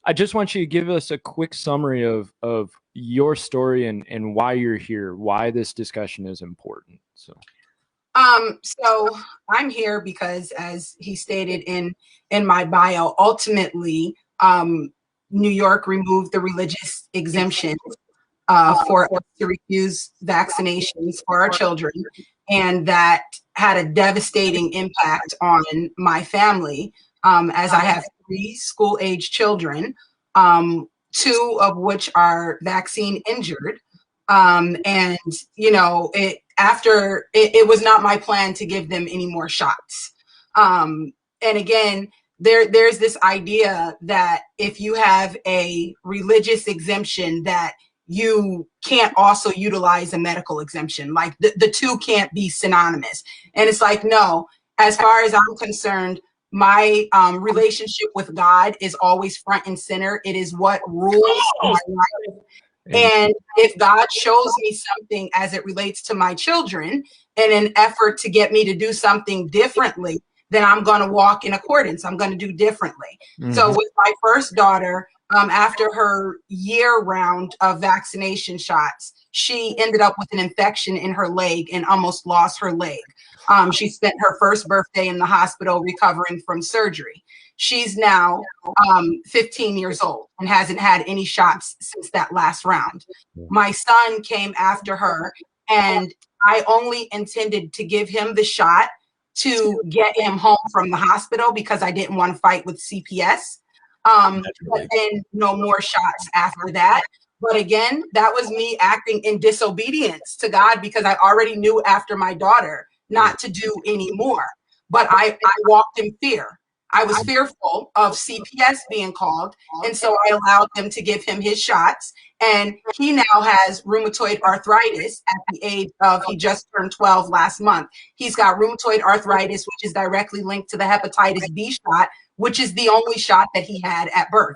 I just want you to give us a quick summary of your story and why you're here, why this discussion is important. So I'm here because, as he stated in my bio, ultimately, New York removed the religious exemption for us to refuse vaccinations for our children, and that had a devastating impact on my family, as I have 3 school-age children, 2 of which are vaccine injured. And you know, it was not my plan to give them any more shots. And again, there's this idea that if you have a religious exemption, that you can't also utilize a medical exemption. Like the two can't be synonymous. And it's like, no, as far as I'm concerned, my relationship with God is always front and center. It is what rules my life. And if God shows me something as it relates to my children in an effort to get me to do something differently, then I'm going to walk in accordance. I'm going to do differently. So with my first daughter, after her year round of vaccination shots, she ended up with an infection in her leg and almost lost her leg. She spent her first birthday in the hospital recovering from surgery. She's now 15 years old and hasn't had any shots since that last round. My son came after her, and I only intended to give him the shot to get him home from the hospital because I didn't want to fight with CPS. But then no more shots after that. But again, that was me acting in disobedience to God because I already knew after my daughter not to do any more. But I walked in fear. I was fearful of CPS being called, and so I allowed them to give him his shots. And he now has rheumatoid arthritis at the age of, he just turned 12 last month. He's got rheumatoid arthritis, which is directly linked to the hepatitis B shot, which is the only shot that he had at birth.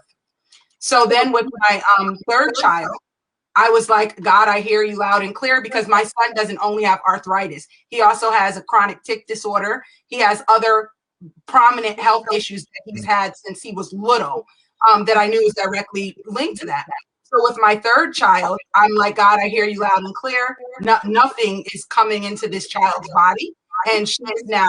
So then with my third child, I was like, God, I hear you loud and clear, because my son doesn't only have arthritis. He also has a chronic tic disorder. He has other prominent health issues that he's had since he was little, that I knew was directly linked to that. So with my third child, I'm like, God, I hear you loud and clear. Nothing is coming into this child's body. And she is now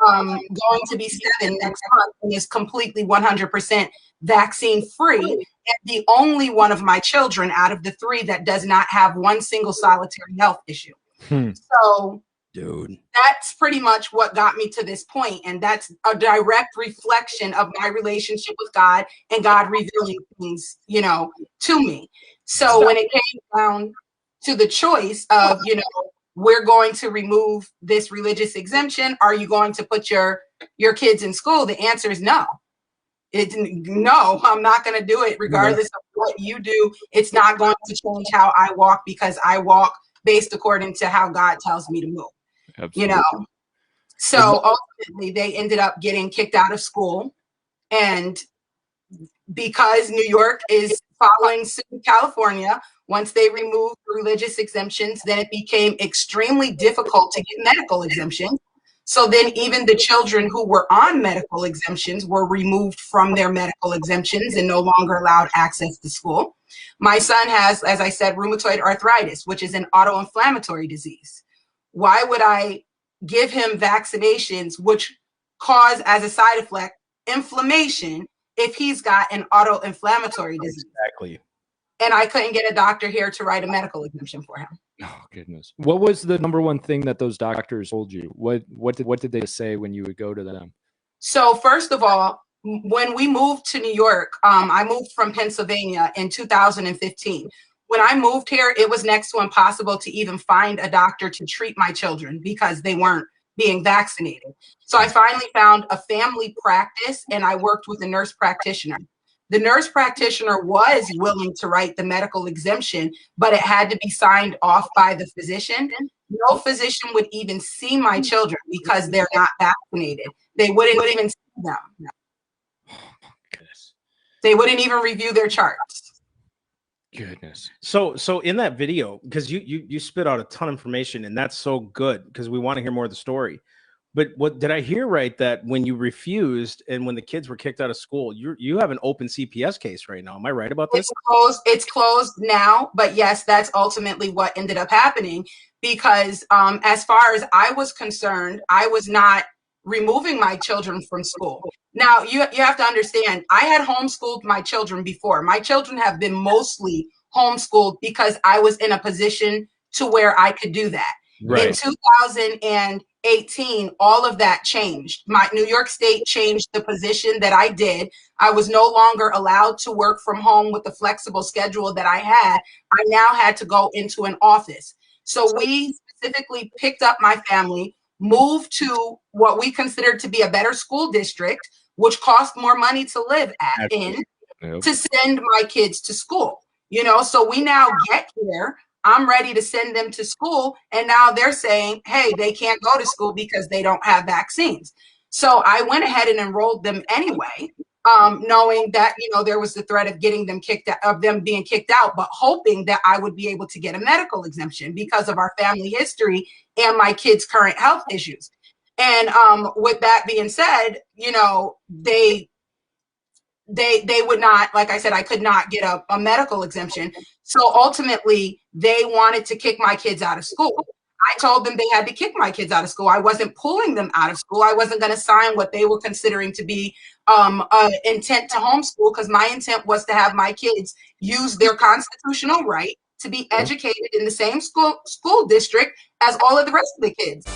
going to be 7 next month and is completely 100% vaccine free. And the only one of my children out of the 3 that does not have one single solitary health issue. So dude, that's pretty much what got me to this point. And that's a direct reflection of my relationship with God and God revealing things, you know, to me. So when it came down to the choice of, you know, we're going to remove this religious exemption, are you going to put your kids in school? The answer is no. No, I'm not going to do it regardless of what you do. It's not going to change how I walk, because I walk based according to how God tells me to move. Absolutely. You know, so ultimately they ended up getting kicked out of school. And because New York is following suit in California, once they removed religious exemptions, then it became extremely difficult to get medical exemptions. So then even the children who were on medical exemptions were removed from their medical exemptions and no longer allowed access to school. My son has, as I said, rheumatoid arthritis, which is an autoinflammatory disease. Why would I give him vaccinations which cause, as a side effect, inflammation if he's got an autoinflammatory disease? Exactly. And I couldn't get a doctor here to write a medical exemption for him. Oh goodness! What was the number one thing that those doctors told you? What did they say when you would go to them? So first of all, when we moved to New York, I moved from Pennsylvania in 2015. When I moved here, it was next to impossible to even find a doctor to treat my children because they weren't being vaccinated. So I finally found a family practice, and I worked with a nurse practitioner. The nurse practitioner was willing to write the medical exemption, but it had to be signed off by the physician. No physician would even see my children because they're not vaccinated. They wouldn't even see them. They wouldn't even review their charts. Goodness. So in that video, because you spit out a ton of information, and that's so good because we want to hear more of the story. But what did I hear right, that when you refused and when the kids were kicked out of school, you have an open CPS case right now? Am I right about this? It's closed now, but yes, that's ultimately what ended up happening, because as far as I was concerned, I was not removing my children from school. Now, you have to understand, I had homeschooled my children before. My children have been mostly homeschooled because I was in a position to where I could do that. Right. In 2018, all of that changed. My New York State changed the position that I did. I was no longer allowed to work from home with the flexible schedule that I had. I now had to go into an office. So we specifically picked up my family, moved to what we considered to be a better school district, which cost more money to live in, to send my kids to school. You know, so we now get here. I'm ready to send them to school. And now they're saying, hey, they can't go to school because they don't have vaccines. So I went ahead and enrolled them anyway, knowing that, you know, there was the threat of getting them kicked out, of them being kicked out, but hoping that I would be able to get a medical exemption because of our family history and my kids' current health issues. And with that being said, you know, they would not, like I said, I could not get a medical exemption. So ultimately, they wanted to kick my kids out of school. I told them they had to kick my kids out of school. I wasn't pulling them out of school. I wasn't going to sign what they were considering to be intent to homeschool, because my intent was to have my kids use their constitutional right to be educated in the same school district as all of the rest of the kids.